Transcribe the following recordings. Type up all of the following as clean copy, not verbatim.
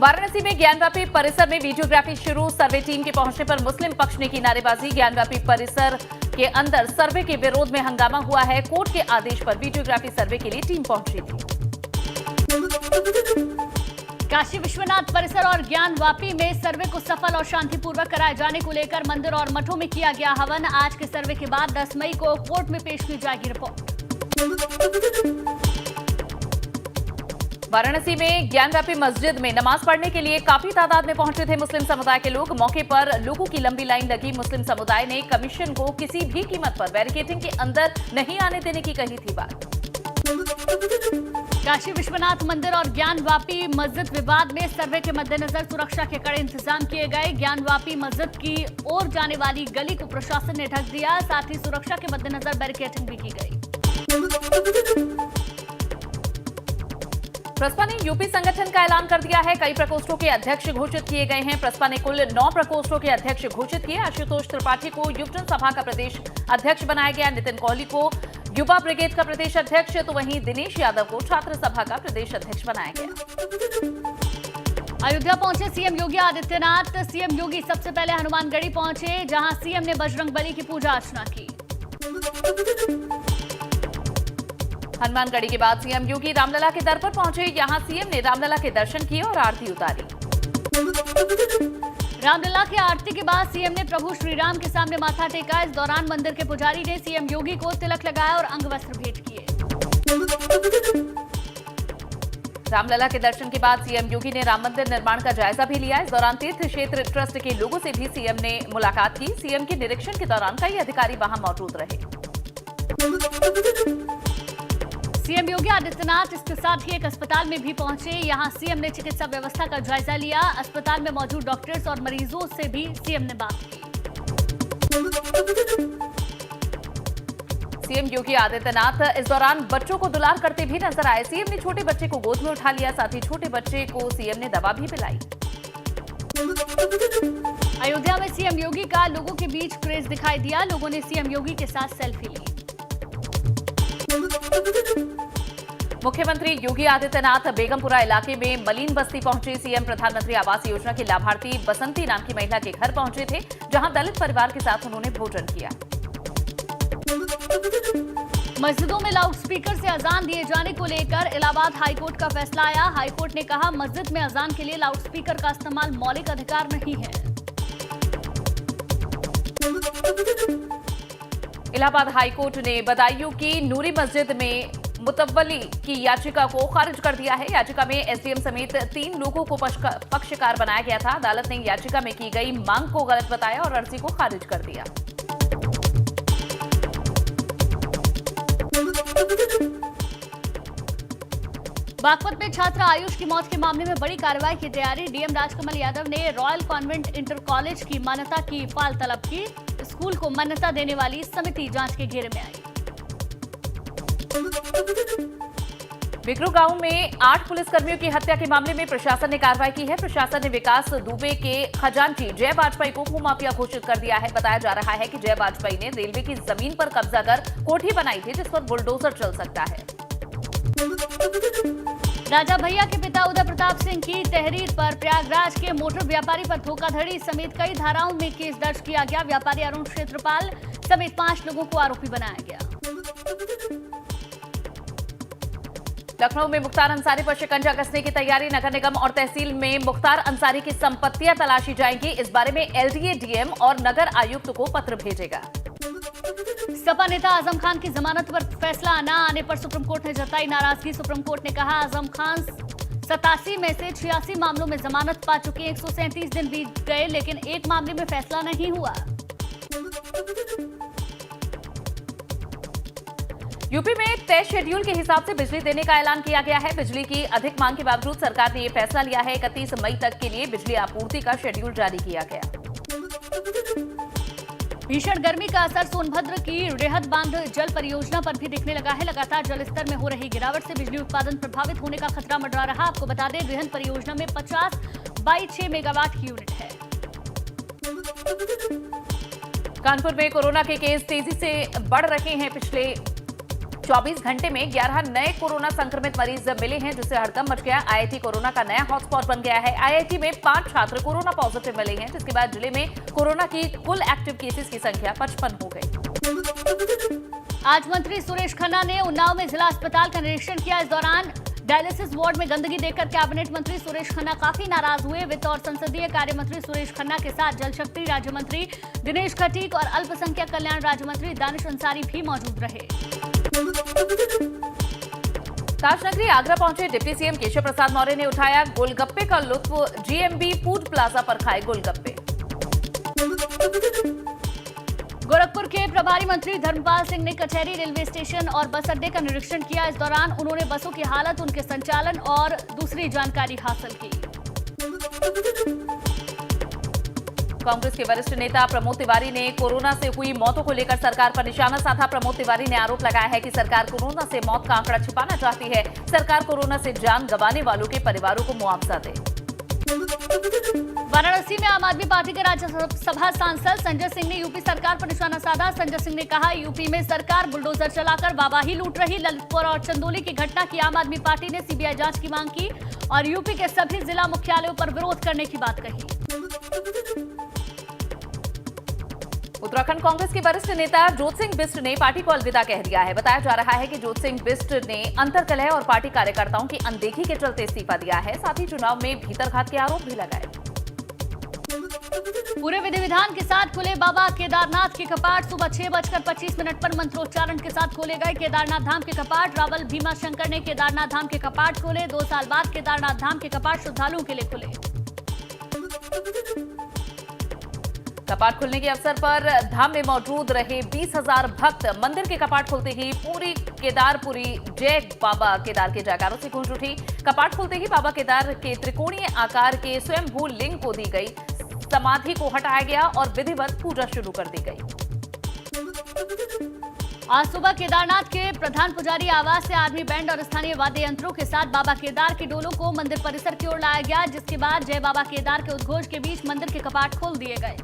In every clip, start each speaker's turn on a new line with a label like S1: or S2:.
S1: वाराणसी में ज्ञानव्यापी परिसर में वीडियोग्राफी शुरू। सर्वे टीम के पहुंचने पर मुस्लिम पक्ष ने की नारेबाजी। ज्ञानव्यापी परिसर के अंदर सर्वे के विरोध में हंगामा हुआ है। कोर्ट के आदेश पर वीडियोग्राफी सर्वे के लिए टीम पहुंची थी।
S2: काशी विश्वनाथ परिसर और ज्ञानवापी में सर्वे को सफल और शांतिपूर्वक कराए जाने को लेकर मंदिर और मठों में किया गया हवन। आज के सर्वे के बाद 10 मई को कोर्ट में पेश की जाएगी रिपोर्ट।
S1: वाराणसी में ज्ञानव्यापी मस्जिद में नमाज पढ़ने के लिए काफी तादाद में पहुंचे थे मुस्लिम समुदाय के लोग। मौके पर लोगों की लंबी लाइन लगी। मुस्लिम समुदाय ने कमीशन को किसी भी कीमत पर बैरिकेडिंग के अंदर नहीं आने देने की कही थी बात।
S2: काशी विश्वनाथ मंदिर और ज्ञानवापी मस्जिद विवाद में सर्वे के मद्देनजर सुरक्षा के कड़े इंतजाम किए गए। ज्ञानवापी मस्जिद की ओर जाने वाली गली को प्रशासन ने ढक दिया। साथ ही सुरक्षा के मद्देनजर बैरिकेडिंग भी की गई।
S1: प्रसपा ने यूपी संगठन का ऐलान कर दिया है। कई प्रकोष्ठों के अध्यक्ष घोषित किए गए हैं। प्रसपा ने कुल 9 प्रकोष्ठों के अध्यक्ष घोषित किए। आशुतोष त्रिपाठी को युवजन सभा का प्रदेश अध्यक्ष बनाया गया। नितिन कोहली को युवा ब्रिगेड का प्रदेश अध्यक्ष, तो वहीं दिनेश यादव को छात्र सभा का प्रदेश अध्यक्ष बनाया गया।
S2: अयोध्या पहुंचे सीएम योगी आदित्यनाथ। सीएम योगी सबसे पहले हनुमानगढ़ी पहुंचे, जहां सीएम ने बजरंगबली की पूजा अर्चना की।
S1: हनुमानगढ़ी के बाद सीएम योगी रामलला के दर पर पहुंचे। यहां सीएम ने रामलला के दर्शन किए और आरती उतारी।
S2: रामलला की आरती के बाद सीएम ने प्रभु श्रीराम के सामने माथा टेका। इस दौरान मंदिर के पुजारी ने सीएम योगी को तिलक लगाया और अंगवस्त्र भेंट किए।
S1: रामलला के दर्शन के बाद सीएम योगी ने राम मंदिर निर्माण का जायजा भी लिया। इस दौरान तीर्थ क्षेत्र ट्रस्ट के लोगों से भी सीएम ने मुलाकात की। सीएम के निरीक्षण के दौरान कई अधिकारी वहां मौजूद रहे।
S2: सीएम योगी आदित्यनाथ इसके साथ ही एक अस्पताल में भी पहुंचे। यहां सीएम ने चिकित्सा व्यवस्था का जायजा लिया। अस्पताल में मौजूद डॉक्टर्स और मरीजों से भी सीएम ने बात की।
S1: सीएम योगी आदित्यनाथ इस दौरान बच्चों को दुलार करते भी नजर आए। सीएम ने छोटे बच्चे को गोद में उठा लिया। साथ ही छोटे बच्चे को सीएम ने दवा भी पिलाई।
S2: अयोध्या में सीएम योगी का लोगों के बीच क्रेज दिखाई दिया। लोगों ने सीएम योगी के साथ सेल्फी ली।
S1: मुख्यमंत्री योगी आदित्यनाथ बेगमपुरा इलाके में मलिन बस्ती पहुंचे। सीएम प्रधानमंत्री आवास योजना की लाभार्थी बसंती नाम की महिला के घर पहुंचे थे, जहां दलित परिवार के साथ उन्होंने भोजन किया।
S2: मस्जिदों में लाउडस्पीकर से अजान दिए जाने को लेकर इलाहाबाद हाईकोर्ट का फैसला आया। हाईकोर्ट ने कहा, मस्जिद में अजान के लिए लाउडस्पीकर का इस्तेमाल मौलिक अधिकार नहीं है।
S1: इलाहाबाद हाईकोर्ट ने बदायूं की नूरी मस्जिद में मुतव्वली की याचिका को खारिज कर दिया है। याचिका में एसडीएम समेत 3 लोगों को पक्षकार बनाया गया था। अदालत ने याचिका में की गई मांग को गलत बताया और अर्जी को खारिज कर दिया।
S2: बागपत में छात्र आयुष की मौत के मामले में बड़ी कार्रवाई की तैयारी। डीएम राजकमल यादव ने रॉयल कॉन्वेंट इंटर कॉलेज की मान्यता की फाइल तलब की। स्कूल को मान्यता देने वाली समिति जांच के घेरे में आई।
S1: बिकरू गांव में 8 पुलिसकर्मियों की हत्या के मामले में प्रशासन ने कार्रवाई की है। प्रशासन ने विकास दुबे के खजांची जय वाजपेयी को भूमाफिया घोषित कर दिया है। बताया जा रहा है कि जय वाजपेयी ने रेलवे की जमीन पर कब्जा कर कोठी बनाई थी, जिस पर बुलडोजर चल सकता है।
S2: राजा भैया के पिता उदय प्रताप सिंह की तहरीर पर प्रयागराज के मोटर व्यापारी पर धोखाधड़ी समेत कई धाराओं में केस दर्ज किया गया। व्यापारी अरुण क्षेत्रपाल समेत 5 लोगों को आरोपी बनाया गया। लखनऊ में मुख्तार अंसारी पर शिकंजा कसने की तैयारी। नगर निगम और तहसील में मुख्तार अंसारी की संपत्तियां तलाशी जाएंगी। इस बारे में एलडीए, डीएम और नगर आयुक्त को पत्र भेजेगा। सपा नेता आजम खान की जमानत पर फैसला न आने पर सुप्रीम कोर्ट ने जताई नाराजगी। सुप्रीम कोर्ट ने कहा, आजम खान 87 में से 86 मामलों में जमानत पा चुके। 137 दिन बीत गए, लेकिन एक मामले में फैसला नहीं हुआ। यूपी में तय शेड्यूल के हिसाब से बिजली देने का ऐलान किया गया है। बिजली की अधिक मांग के बावजूद सरकार ने यह फैसला लिया है। 31 मई तक के लिए बिजली आपूर्ति का शेड्यूल जारी किया गया। भीषण गर्मी का असर सोनभद्र की रेहत बांध जल परियोजना पर भी दिखने लगा है। लगातार जलस्तर में हो रही गिरावट से बिजली उत्पादन प्रभावित होने का खतरा मंडरा रहा। आपको बता दें, रेहत परियोजना में 50/6 मेगावाट की यूनिट है। कानपुर में कोरोना के केस तेजी से बढ़ रहे हैं। पिछले
S1: 24 घंटे में 11 नए कोरोना संक्रमित मरीज मिले हैं, जिससे हड़कंप मच गया। आईआईटी कोरोना का नया हॉटस्पॉट बन गया है। आईआईटी में 5 छात्र कोरोना पॉजिटिव मिले हैं, जिसके बाद जिले में कोरोना की कुल एक्टिव केसेस की संख्या 55 हो गई।
S2: आज मंत्री सुरेश खन्ना ने उन्नाव में जिला अस्पताल का निरीक्षण किया। इस दौरान डायलिसिस वार्ड में गंदगी देखकर कैबिनेट मंत्री सुरेश खन्ना काफी नाराज हुए। वित्त और संसदीय कार्य मंत्री सुरेश खन्ना के साथ जल शक्ति राज्य मंत्री दिनेश खटीक और अल्पसंख्यक कल्याण राज्य मंत्री दानिश अंसारी भी मौजूद रहे।
S1: ताजनगरी आगरा पहुंचे डिप्टी सीएम केशव प्रसाद मौर्य ने उठाया गोलगप्पे का लुत्फ। जीएमबी फूड प्लाजा पर खाए गोलगप्पे।
S2: गोरखपुर के प्रभारी मंत्री धर्मपाल सिंह ने कचहरी, रेलवे स्टेशन और बस अड्डे का निरीक्षण किया। इस दौरान उन्होंने बसों की हालत, उनके संचालन और दूसरी जानकारी हासिल की।
S1: कांग्रेस के वरिष्ठ नेता प्रमोद तिवारी ने कोरोना से हुई मौतों को लेकर सरकार पर निशाना साधा। प्रमोद तिवारी ने आरोप लगाया है कि सरकार कोरोना से मौत का आंकड़ा छिपाना चाहती है। सरकार कोरोना से जान गंवाने वालों के परिवारों को मुआवजा दे।
S2: वाराणसी में आम आदमी पार्टी के राज्यसभा सांसद संजय सिंह ने यूपी सरकार पर निशाना साधा। संजय सिंह ने कहा, यूपी में सरकार बुलडोजर चलाकर वाहवाही लूट रही। ललितपुर और चंदौली की घटना की आम आदमी पार्टी ने सीबीआई जांच की मांग की और यूपी के सभी जिला मुख्यालयों पर विरोध करने की बात कही।
S1: उत्तराखंड कांग्रेस के वरिष्ठ नेता जोत सिंह बिष्ट ने पार्टी को अलविदा कह दिया है। बताया जा रहा है कि जोत सिंह बिष्ट ने अंतरकलह और पार्टी कार्यकर्ताओं की अनदेखी के चलते इस्तीफा दिया है। साथ ही चुनाव में भीतरघात के आरोप भी लगाए।
S2: पूरे विधि विधान के साथ खुले बाबा केदारनाथ के कपाट। सुबह 6:25 पर मंत्रोच्चारण के साथ खोले गए केदारनाथ धाम के कपाट। रावल भीमाशंकर ने केदारनाथ धाम के कपाट खोले। 2 साल बाद केदारनाथ धाम के कपाट श्रद्धालुओं के लिए खुले।
S1: कपाट खुलने के अवसर पर धाम में मौजूद रहे 20,000 भक्त मंदिर के कपाट खुलते ही पूरी केदारपुरी जय बाबा केदार के जयकारों से गूंज उठी। कपाट खुलते ही बाबा केदार के त्रिकोणीय आकार के स्वयंभू लिंग को दी गई समाधि को हटाया गया और विधिवत पूजा शुरू कर दी गई।
S2: आज सुबह केदारनाथ के प्रधान पुजारी आवास से आर्मी बैंड और स्थानीय वाद्य यंत्रों के साथ बाबा केदार के डोलों को मंदिर परिसर की ओर लाया गया, जिसके बाद जय बाबा केदार के उद्घोष के बीच मंदिर के कपाट खोल दिए गए।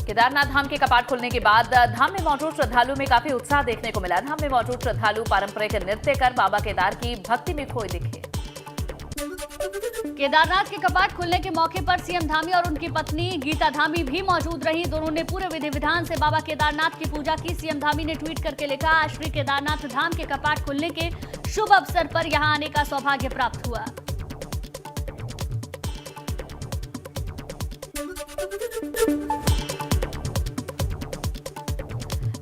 S1: केदारनाथ धाम के कपाट खुलने के बाद धाम में मौजूद श्रद्धालुओं में काफी उत्साह देखने को मिला। धाम में मौजूद श्रद्धालु पारंपरिक नृत्य कर बाबा केदार की भक्ति में खोए दिखे।
S2: केदारनाथ के कपाट खुलने के मौके पर सीएम धामी और उनकी पत्नी गीता धामी भी मौजूद रही। दोनों ने पूरे विधि विधान से बाबा केदारनाथ की पूजा की। सीएम धामी ने ट्वीट करके लिखा, आज श्री केदारनाथ धाम के कपाट खुलने के शुभ अवसर पर यहां आने का सौभाग्य प्राप्त हुआ।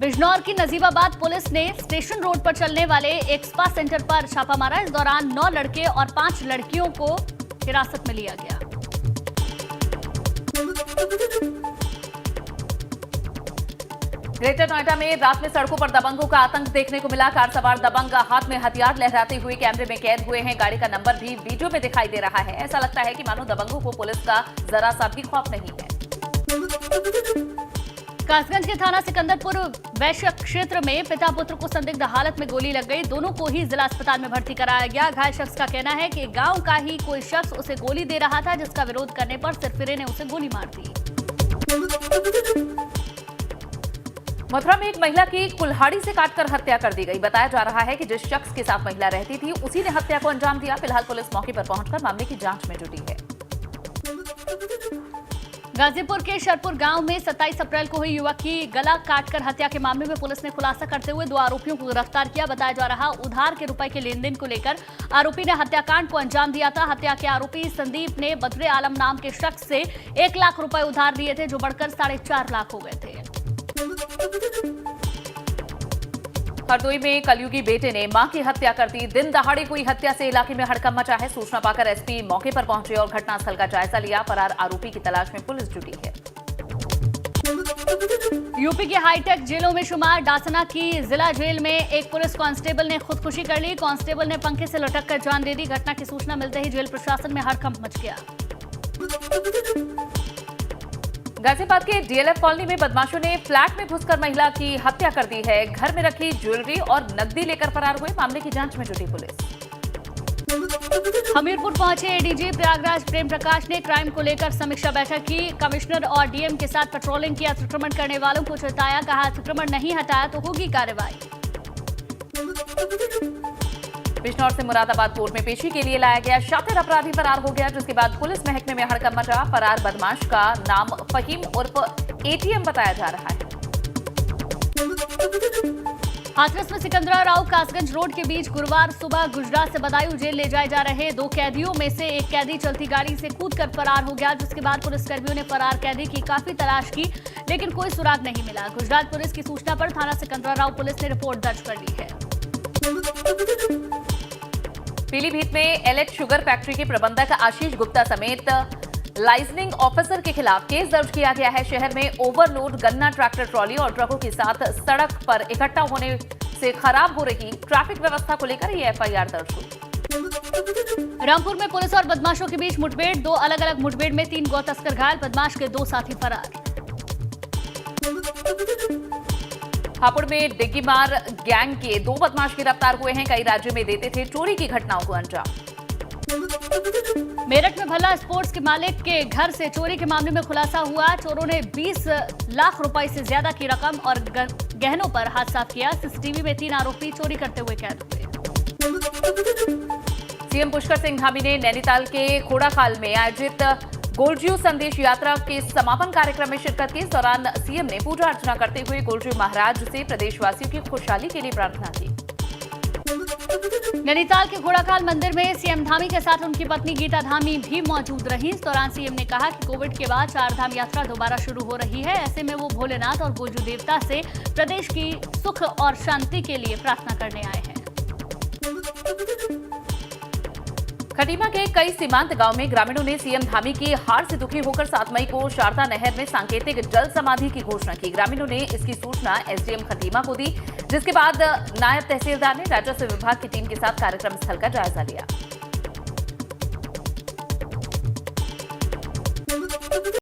S2: बिजनौर की नजीबाबाद पुलिस ने स्टेशन रोड पर चलने वाले एक स्पा सेंटर पर छापा मारा। इस दौरान 9 लड़के और 5 लड़कियों को हिरासत में लिया गया।
S1: ग्रेटर नोएडा में रात में सड़कों पर दबंगों का आतंक देखने को मिला। कार सवार दबंग हाथ में हथियार लहराते हुए कैमरे में कैद हुए हैं। गाड़ी का नंबर भी वीडियो में दिखाई दे रहा है। ऐसा लगता है कि मानो दबंगों को पुलिस का जरा सा भी खौफ नहीं है।
S2: कासगंज के थाना सिकंदरपुर वैश्य क्षेत्र में पिता पुत्र को संदिग्ध हालत में गोली लग गई। दोनों को ही जिला अस्पताल में भर्ती कराया गया। घायल शख्स का कहना है कि गांव का ही कोई शख्स उसे गोली दे रहा था, जिसका विरोध करने पर सिरफिरे ने उसे गोली मार दी।
S1: मथुरा में एक महिला की कुल्हाड़ी से काटकर हत्या कर दी गई। बताया जा रहा है कि जिस शख्स के साथ महिला रहती थी उसी ने हत्या को अंजाम दिया। फिलहाल पुलिस मौके पर पहुंचकर मामले की जांच में जुटी है।
S2: गाजीपुर के शरपुर गांव में 27 अप्रैल को हुई युवक की गला काटकर हत्या के मामले में पुलिस ने खुलासा करते हुए 2 आरोपियों को गिरफ्तार किया। बताया जा रहा उधार के रुपए के लेन देन को लेकर आरोपी ने हत्याकांड को अंजाम दिया था। हत्या के आरोपी संदीप ने बद्रे आलम नाम के शख्स से 1 लाख रुपए उधार लिए थे, जो बढ़कर 4.5 लाख हो गए थे। हरदोई में कलयुगी बेटे ने मां की हत्या कर दी। दिन दहाड़े हुई हत्या से इलाके में हड़कंप मचा है। सूचना पाकर एसपी मौके पर पहुंचे और घटनास्थल का जायजा लिया। फरार आरोपी की तलाश में पुलिस जुटी है। यूपी के हाईटेक जेलों में शुमार डासना की जिला जेल में एक पुलिस कांस्टेबल ने खुदकुशी कर ली। कांस्टेबल ने पंखे से लटककर जान दे दी। घटना की सूचना मिलते ही जेल प्रशासन में हड़कंप मच गया। गाजियाबाद के डीएलएफ कॉलोनी में बदमाशों ने फ्लैट में घुसकर महिला की हत्या कर दी है। घर में रखी ज्वेलरी और नकदी लेकर फरार हुए। मामले की जांच में जुटी पुलिस।
S3: हमीरपुर पहुंचे एडीजी प्रयागराज प्रेम प्रकाश ने क्राइम को लेकर समीक्षा बैठक की। कमिश्नर और डीएम के साथ पेट्रोलिंग की। अतिक्रमण करने वालों को चेताया, कहा अतिक्रमण नहीं हटाया तो होगी कार्रवाई।
S1: बिजनौर से मुरादाबाद कोर्ट में पेशी के लिए लाया गया शातिर अपराधी फरार हो गया, जिसके बाद पुलिस महकमे में हड़कंप मचा। फरार बदमाश का नाम फहीम उर्फ एटीएम बताया जा रहा है।
S3: हाथरस में सिकंदरा राव कासगंज रोड के बीच गुरुवार सुबह गुजरात से बदायूं जेल ले जाए जा रहे 2 कैदियों में से एक कैदी चलती गाड़ी से कूदकर फरार हो गया, जिसके बाद पुलिसकर्मियों ने फरार कैदी की काफी तलाश की, लेकिन कोई सुराग नहीं मिला। गुजरात पुलिस की सूचना पर थाना सिकंदरा राव पुलिस ने रिपोर्ट दर्ज कर ली है।
S1: पीलीभीत में एलएच शुगर फैक्ट्री के प्रबंधक आशीष गुप्ता समेत लाइजनिंग ऑफिसर के खिलाफ केस दर्ज किया गया है। शहर में ओवरलोड गन्ना ट्रैक्टर ट्रॉली और ट्रकों के साथ सड़क पर इकट्ठा होने से खराब हो रही ट्रैफिक व्यवस्था को लेकर ये एफआईआर दर्ज हुई।
S3: रामपुर में पुलिस और बदमाशों के बीच मुठभेड़। 2 अलग-अलग मुठभेड़ में 3 गौ तस्कर घायल, बदमाश के 2 साथी फरार।
S1: हापुड़ में डिग्गीमार गैंग के 2 बदमाश गिरफ्तार हुए हैं। कई राज्यों में देते थे चोरी की घटनाओं को अंजाम।
S3: मेरठ में भल्ला स्पोर्ट्स के मालिक के घर से चोरी के मामले में खुलासा हुआ। चोरों ने 20 लाख रुपए से ज्यादा की रकम और गहनों पर हाथ साफ किया। सीसीटीवी में 3 आरोपी चोरी करते हुए कैद हुए।
S1: सीएम पुष्कर सिंह धामी ने नैनीताल के खोड़ाखाल में आयोजित गोलजू संदेश यात्रा के समापन कार्यक्रम में शिरकत की। इस दौरान सीएम ने पूजा अर्चना करते हुए गोलजू महाराज से प्रदेशवासियों की खुशहाली के लिए प्रार्थना की।
S3: नैनीताल के घोड़ाखाल मंदिर में सीएम धामी के साथ उनकी पत्नी गीता धामी भी मौजूद रहीं। इस दौरान सीएम ने कहा कि कोविड के बाद 4 धाम यात्रा दोबारा शुरू हो रही है। ऐसे में वो भोलेनाथ और गोजू देवता से प्रदेश की सुख और शांति के लिए प्रार्थना करने आए हैं।
S1: खटीमा के कई सीमांत गांव में ग्रामीणों ने सीएम धामी की हार से दुखी होकर 7 मई को शारदा नहर में सांकेतिक जल समाधि की घोषणा की। ग्रामीणों ने इसकी सूचना एसडीएम खटीमा को दी, जिसके बाद नायब तहसीलदार ने राजस्व विभाग की टीम के साथ कार्यक्रम स्थल का जायजा लिया।